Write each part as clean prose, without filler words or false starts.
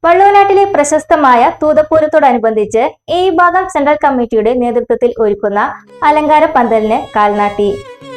വള്ളുവനാട്ടിലെ പ്രശസ്തമായ തൂതപ്പൂരത്തോടനുബന്ധിച്ച് എ വിഭാഗം സെൻട്രൽ കമ്മിറ്റിയുടെ നേതൃത്വത്തിൽ ഒരുക്കുന്ന അലങ്കാര പന്തലിന് കാൽനാട്ടി.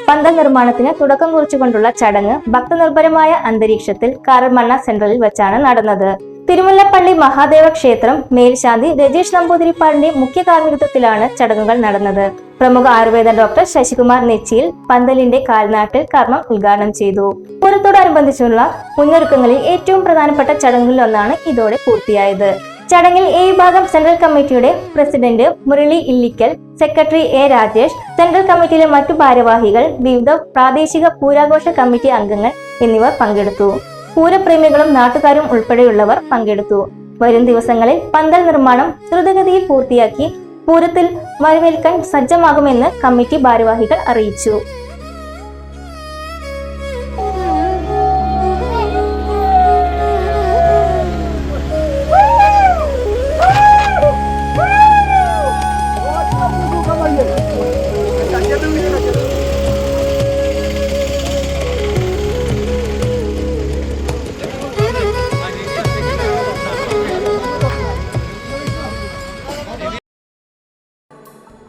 പന്തൽ നിർമ്മാണത്തിന് തുടക്കം കുറിച്ചുകൊണ്ടുള്ള ചടങ്ങ് ഭക്തനിർഭരമായ അന്തരീക്ഷത്തിൽ കാറൽമണ്ണ സെൻട്രലിൽ വെച്ചാണ് നടന്നത്. തിരുമുല്ലപ്പള്ളി മഹാദേവ ക്ഷേത്രം മേൽശാന്തി രജീഷ് നമ്പൂതിരിപ്പാടിന്റെ മുഖ്യ കാർമ്മികത്വത്തിലാണ് ചടങ്ങുകൾ നടന്നത്. പ്രമുഖ ആയുർവേദ ഡോക്ടർ ശശികുമാർ നെച്ചിയിൽ പന്തലിന്റെ കാൽനാട്ടിൽ കർമ്മം ഉദ്ഘാടനം ചെയ്തു. പൂരത്തോടനുബന്ധിച്ചുള്ള മുന്നൊരുക്കങ്ങളിൽ ഏറ്റവും പ്രധാനപ്പെട്ട ചടങ്ങുകളിലൊന്നാണ് ഇതോടെ പൂർത്തിയായത്. ചടങ്ങിൽ എ വിഭാഗം സെൻട്രൽ കമ്മിറ്റിയുടെ president Murali Illikkal, secretary A Rajesh, central കമ്മിറ്റിയിലെ മറ്റു ഭാരവാഹികൾ, വിവിധ പ്രാദേശിക പൂരാഘോഷ കമ്മിറ്റി അംഗങ്ങൾ എന്നിവർ പങ്കെടുത്തു. പൂരപ്രേമികളും നാട്ടുകാരും ഉൾപ്പെടെയുള്ളവർ പങ്കെടുത്തു. വരും ദിവസങ്ങളിൽ പന്തൽ നിർമ്മാണം ദ്രുതഗതിയിൽ പൂർത്തിയാക്കി പൂരത്തിൽ വരവേൽക്കാൻ സജ്ജമാകുമെന്ന് കമ്മിറ്റി ഭാരവാഹികൾ അറിയിച്ചു.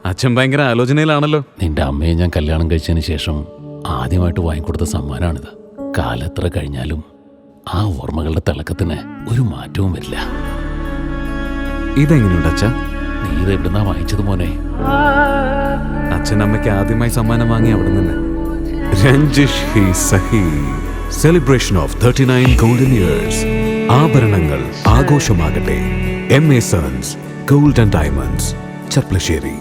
അച്ഛൻ ഭയങ്കര ആലോചനയിലാണല്ലോ. നിന്റെ അമ്മയെ ഞാൻ കല്യാണം കഴിച്ചതിന് ശേഷം ആദ്യമായിട്ട് വാങ്ങിക്കൊടുത്ത സമ്മാനമാണിത്. കാലെത്ര കഴിഞ്ഞാലും ആ ഓർമ്മകളുടെ തിളക്കത്തിന് ഒരു മാറ്റവും വരില്ല. ഇതെങ്ങനെയുണ്ട് അച്ഛാ? നീ ഇത് എവിടുന്നാ വാങ്ങിച്ചത് മോനെ? അച്ഛൻ അമ്മയ്ക്ക് ആദ്യമായി സമ്മാനം വാങ്ങി അവിടെ നിന്ന്. രഞ്ജിഷ് ഹി സഹി സെലിബ്രേഷൻ ഓഫ് 39 ഗോൾഡൻ ഇയേഴ്സ്. ആഭരണങ്ങൾ ആഘോഷമാകട്ടെ. MA sons gold and diamonds, ചപ്ലശ്ശേരി.